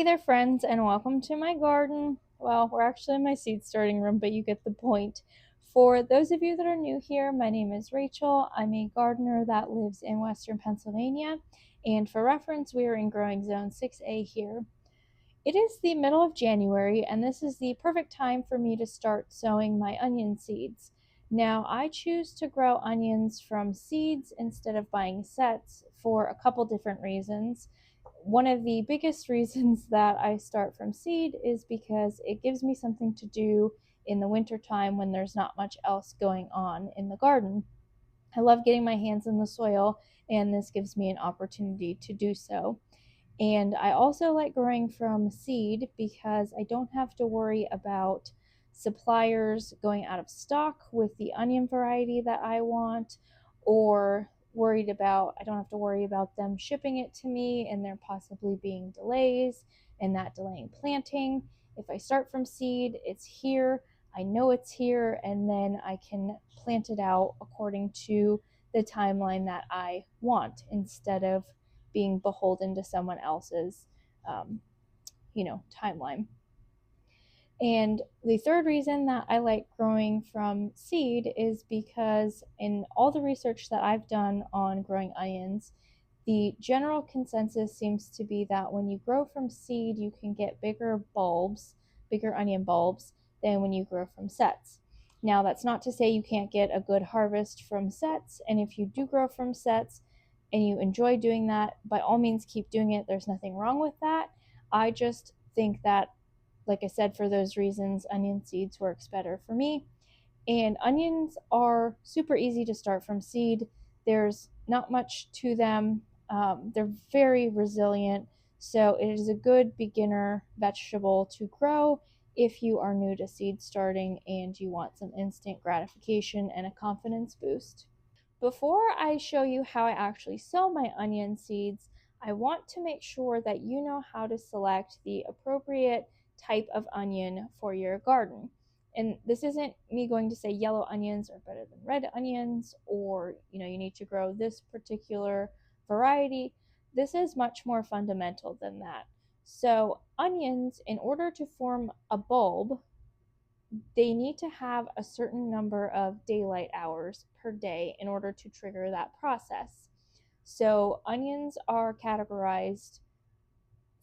Hey there, friends, and welcome to my garden. Well, we're actually in my seed starting room, but you get the point. For those of you that are new here, my name is Rachel. I'm a gardener that lives in Western Pennsylvania, and for reference, we are in growing zone 6A here. It is the middle of January, and this is the perfect time for me to start sowing my onion seeds. Now, I choose to grow onions from seeds instead of buying sets for a couple different reasons. One of the biggest reasons that I start from seed is because it gives me something to do in the wintertime when there's not much else going on in the garden. I love getting my hands in the soil, and this gives me an opportunity to do so. And I also like growing from seed because I don't have to worry about suppliers going out of stock with the onion variety that I want, or I don't have to worry about them shipping it to me and there possibly being delays and that delaying planting. If I start from seed, it's here. I know it's here, and then I can plant it out according to the timeline that I want instead of being beholden to someone else's, um, timeline. And the third reason that I like growing from seed is because in all the research that I've done on growing onions, the general consensus seems to be that when you grow from seed, you can get bigger bulbs, bigger onion bulbs, than when you grow from sets. Now, that's not to say you can't get a good harvest from sets, and if you do grow from sets and you enjoy doing that, by all means keep doing it. There's nothing wrong with that. I just think that, like I said, for those reasons, onion seeds works better for me. And onions are super easy to start from seed. There's not much to them. They're very resilient. So it is a good beginner vegetable to grow if you are new to seed starting and you want some instant gratification and a confidence boost. Before I show you how I actually sow my onion seeds, I want to make sure that you know how to select the appropriate type of onion for your garden. And this isn't me going to say yellow onions are better than red onions, or you need to grow this particular variety. This is much more fundamental than that. So onions, in order to form a bulb, they need to have a certain number of daylight hours per day in order to trigger that process. So onions are categorized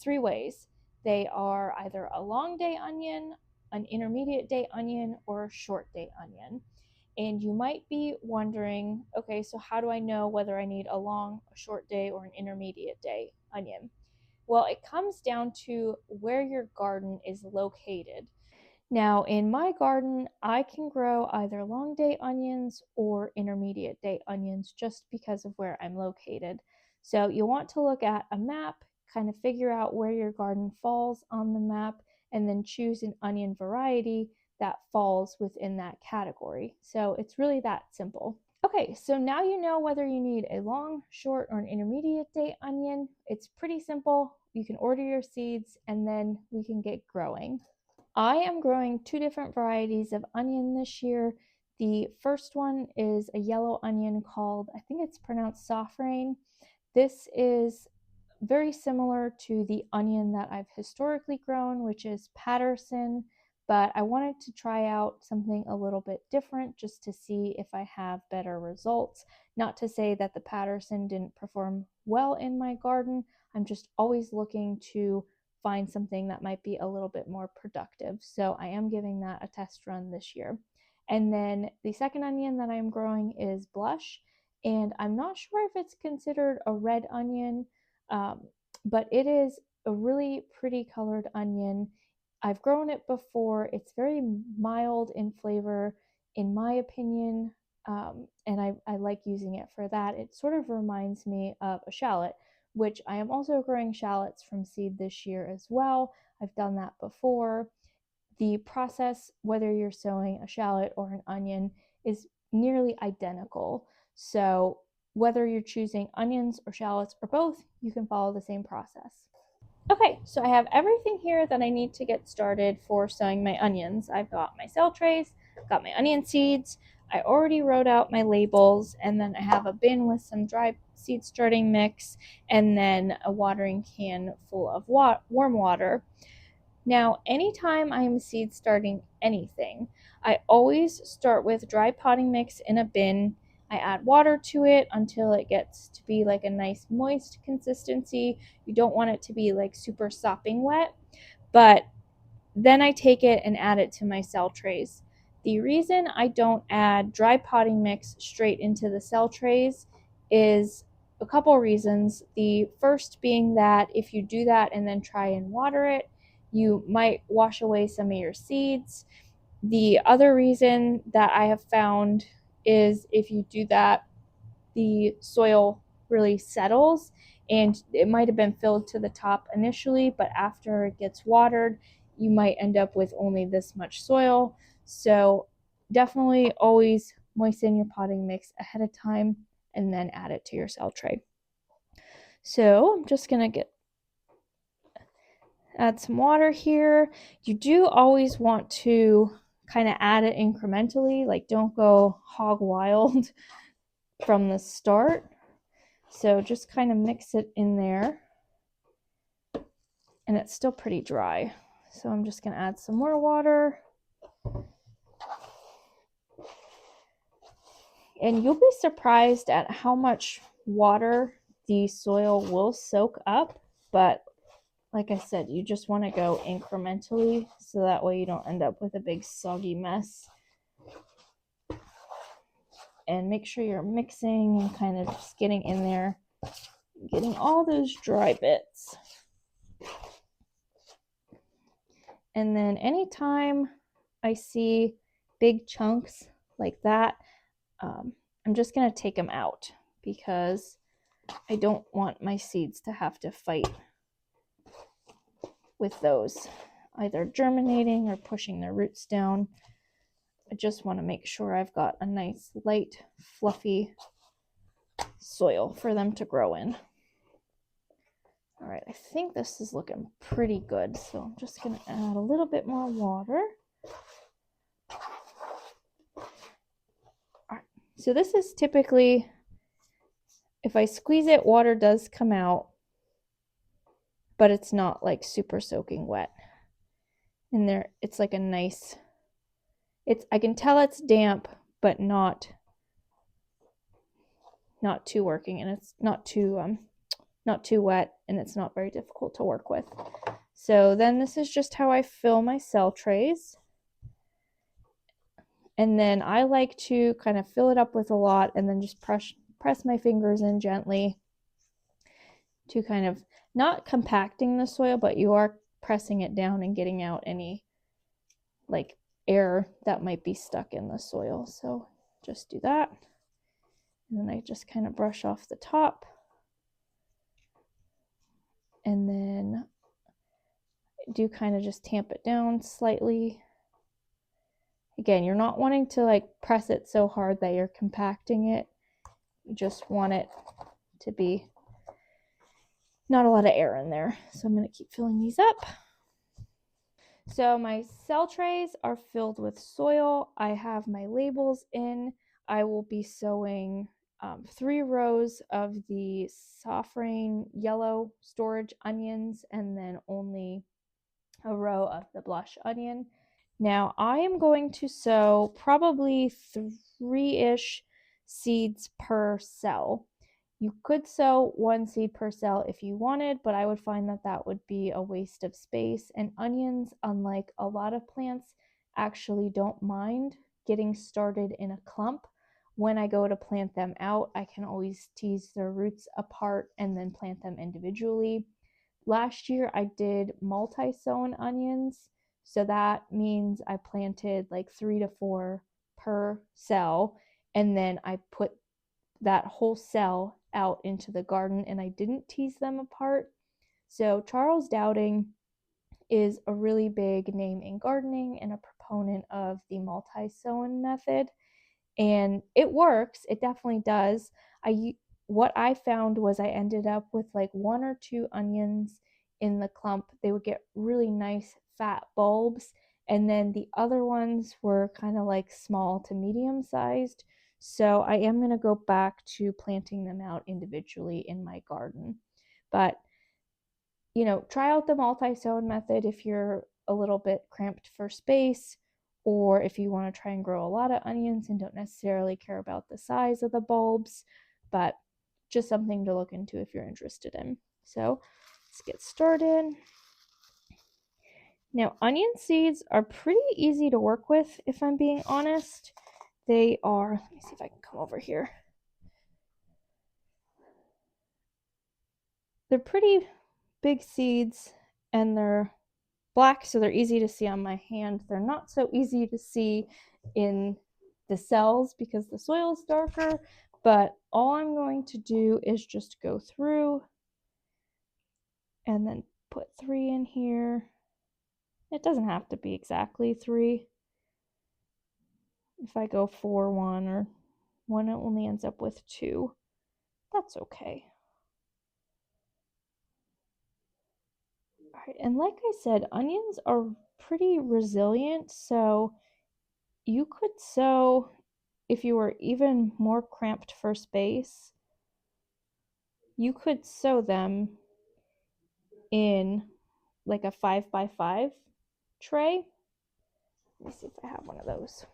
three ways. They are either a long day onion, an intermediate day onion, or a short day onion. And you might be wondering, okay, so how do I know whether I need a long, a short day, or an intermediate day onion? Well, it comes down to where your garden is located. Now, in my garden, I can grow either long day onions or intermediate day onions just because of where I'm located. So, you want to look at a map, kind of figure out where your garden falls on the map, and then choose an onion variety that falls within that category. So, it's really that simple. Okay, so now you know whether you need a long, short, or an intermediate day onion. It's pretty simple. You can order your seeds and then we can get growing. I am growing two different varieties of onion this year. The first one is a yellow onion called, I think it's pronounced Sowing. This is very similar to the onion that I've historically grown, which is Patterson, but I wanted to try out something a little bit different just to see if I have better results. Not to say that the Patterson didn't perform well in my garden. I'm just always looking to find something that might be a little bit more productive. So I am giving that a test run this year. And then the second onion that I'm growing is Blush, and I'm not sure if it's considered a red onion, um, but it is a really pretty colored onion. I've grown it before. It's very mild in flavor, in my opinion, and I like using it for that. It sort of reminds me of a shallot, which I am also growing shallots from seed this year as well. I've done that before. The process, whether you're sowing a shallot or an onion, is nearly identical. So whether you're choosing onions or shallots or both, you can follow the same process. Okay, so I have everything here that I need to get started for sowing my onions. I've got my cell trays, I've got my onion seeds, I already wrote out my labels, and then I have a bin with some dry seed starting mix, and then a watering can full of warm water. Now, anytime I'm seed starting anything, I always start with dry potting mix in a bin. I add water to it until it gets to be like a nice moist consistency. You don't want it to be like super sopping wet, but then I take it and add it to my cell trays. The reason I don't add dry potting mix straight into the cell trays is a couple reasons. The first being that if you do that and then try and water it, you might wash away some of your seeds. The other reason that I have found is if you do that, the soil really settles, and it might have been filled to the top initially, but after it gets watered, you might end up with only this much soil. So definitely always moisten your potting mix ahead of time and then add it to your cell tray. So I'm just gonna add some water here. You do always want to kind of add it incrementally, like don't go hog wild from the start. So just kind of mix it in there. And it's still pretty dry. So I'm just going to add some more water. And you'll be surprised at how much water the soil will soak up. But like I said, you just want to go incrementally so that way you don't end up with a big soggy mess. And make sure you're mixing and kind of just getting in there, getting all those dry bits. And then anytime I see big chunks like that, I'm just going to take them out because I don't want my seeds to have to fight with those, either germinating or pushing their roots down. I just want to make sure I've got a nice, light, fluffy soil for them to grow in. All right, I think this is looking pretty good, so I'm just going to add a little bit more water. All right, so this is typically, if I squeeze it, water does come out, but it's not like super soaking wet. And there, it's like a nice, I can tell it's damp, but not too working, and it's not too wet, and it's not very difficult to work with. So then this is just how I fill my cell trays. And then I like to kind of fill it up with a lot and then just press my fingers in gently to kind of, not compacting the soil, but you are pressing it down and getting out any like air that might be stuck in the soil. So just do that. And then I just kind of brush off the top. And then do kind of just tamp it down slightly. Again, you're not wanting to like press it so hard that you're compacting it. You just want it to be not a lot of air in there. So I'm going to keep filling these up. So my cell trays are filled with soil. I have my labels in. I will be sowing 3 rows of the soft rain yellow storage onions and then only a row of the blush onion. Now I am going to sow probably 3-ish seeds per cell. You could sow 1 seed per cell if you wanted, but I would find that that would be a waste of space. And onions, unlike a lot of plants, actually don't mind getting started in a clump. When I go to plant them out, I can always tease their roots apart and then plant them individually. Last year I did multi-sown onions, so that means I planted like 3 to 4 per cell, and then I put that whole cell out into the garden and I didn't tease them apart. So Charles Dowding is a really big name in gardening and a proponent of the multi-sown method, and it works. It definitely does. What I found was I ended up with like 1 or 2 onions in the clump. They would get really nice fat bulbs, and then the other ones were kind of like small to medium sized. So I am going to go back to planting them out individually in my garden. But, try out the multi-sown method if you're a little bit cramped for space, or if you want to try and grow a lot of onions and don't necessarily care about the size of the bulbs, but just something to look into if you're interested in. So let's get started. Now, onion seeds are pretty easy to work with, if I'm being honest. They are, let me see if I can come over here. They're pretty big seeds and they're black, so they're easy to see on my hand. They're not so easy to see in the cells because the soil is darker, but all I'm going to do is just go through and then put 3 in here. It doesn't have to be exactly 3. If I go 4, 1, or 1, it only ends up with 2. That's okay. All right, and like I said, onions are pretty resilient, so you could sow, if you were even more cramped for space, you could sow them in like a 5x5 tray. Let me see if I have one of those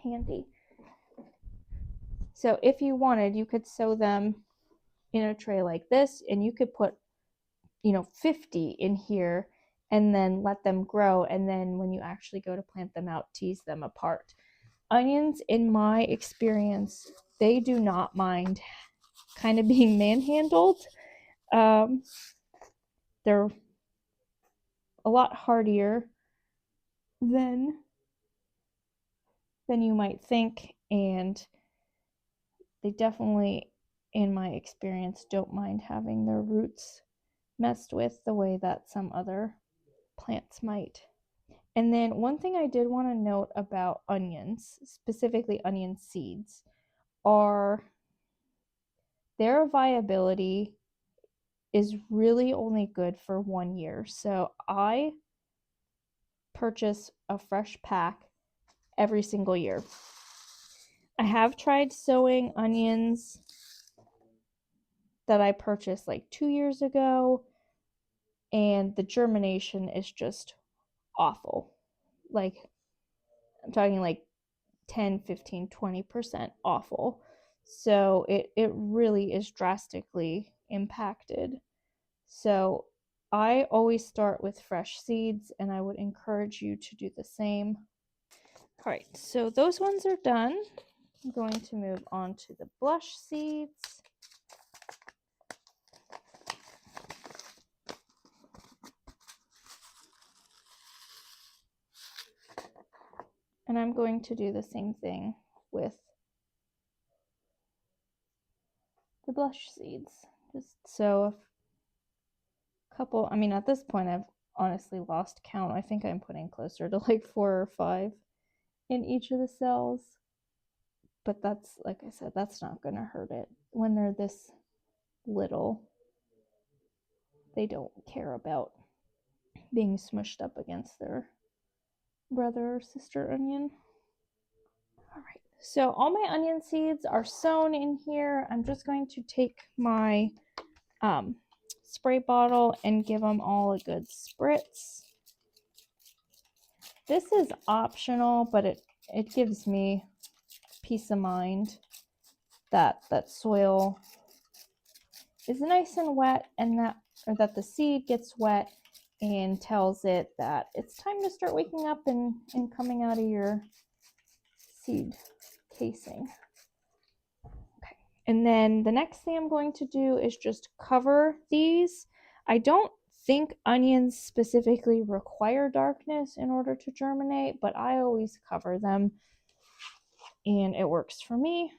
handy. So if you wanted, you could sow them in a tray like this, and you could put 50 in here and then let them grow, and then when you actually go to plant them out, tease them apart. Onions, in my experience, they do not mind kind of being manhandled. They're a lot hardier than you might think, and they definitely, in my experience, don't mind having their roots messed with the way that some other plants might. And then one thing I did want to note about onions, specifically onion seeds, are their viability is really only good for 1 year. So I purchase a fresh pack every single year. I have tried sowing onions that I purchased like 2 years ago, and the germination is just awful. Like, I'm talking like 10, 15, 20% awful. So it really is drastically impacted. So I always start with fresh seeds, and I would encourage you to do the same. All right, so those ones are done. I'm going to move on to the blush seeds. And I'm going to do the same thing with the blush seeds. Just sow a couple. I mean, at this point, I've honestly lost count. I think I'm putting closer to like 4 or 5 in each of the cells. But that's, like I said, that's not going to hurt it. When they're this little, they don't care about being smushed up against their brother or sister onion. All right, so all my onion seeds are sown in here. I'm just going to take my spray bottle and give them all a good spritz. This is optional, but it gives me peace of mind that soil is nice and wet, and that the seed gets wet and tells it that it's time to start waking up and coming out of your seed casing. Okay, and then the next thing I'm going to do is just cover these. I don't think onions specifically require darkness in order to germinate, but I always cover them, and it works for me.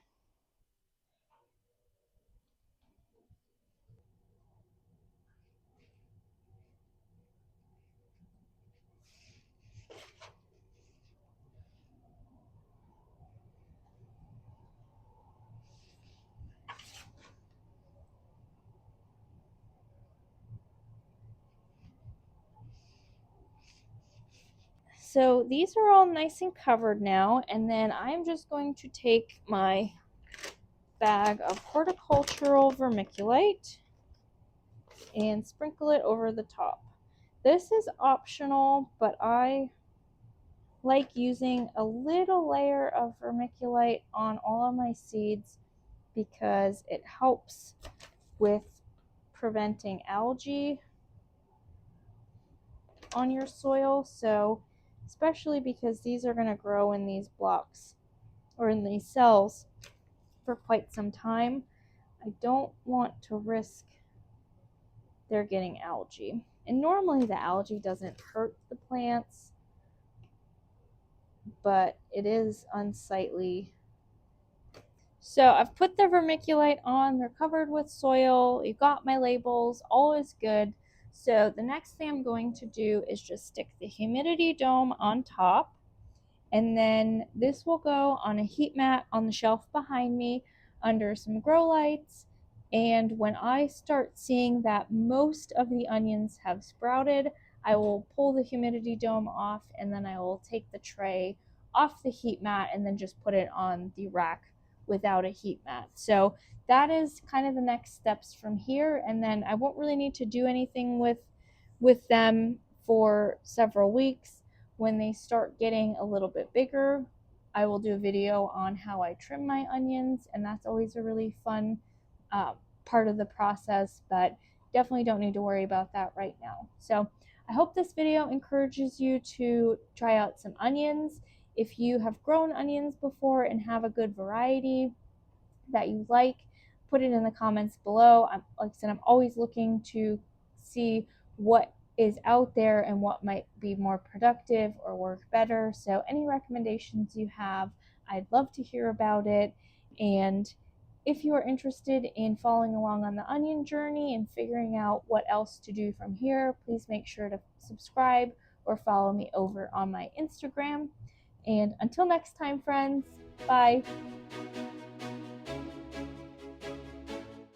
so these are all nice and covered now, and then I'm just going to take my bag of horticultural vermiculite and sprinkle it over the top. This is optional, but I like using a little layer of vermiculite on all of my seeds because it helps with preventing algae on your soil. So especially because these are going to grow in these blocks or in these cells for quite some time, I don't want to risk they're getting algae. And normally the algae doesn't hurt the plants, but it is unsightly. So I've put the vermiculite on, they're covered with soil, you've got my labels, all is good. So the next thing I'm going to do is just stick the humidity dome on top, and then this will go on a heat mat on the shelf behind me under some grow lights. And when I start seeing that most of the onions have sprouted, I will pull the humidity dome off, and then I will take the tray off the heat mat and then just put it on the rack without a heat mat. So that is kind of the next steps from here, and then I won't really need to do anything with them for several weeks. When they start getting a little bit bigger, I will do a video on how I trim my onions, and that's always a really fun part of the process, but definitely don't need to worry about that right now. So I hope this video encourages you to try out some onions. If you have grown onions before and have a good variety that you like, put it in the comments below. Like I said, I'm always looking to see what is out there and what might be more productive or work better. So any recommendations you have, I'd love to hear about it. And if you are interested in following along on the onion journey and figuring out what else to do from here, please make sure to subscribe or follow me over on my Instagram. And until next time, friends, bye.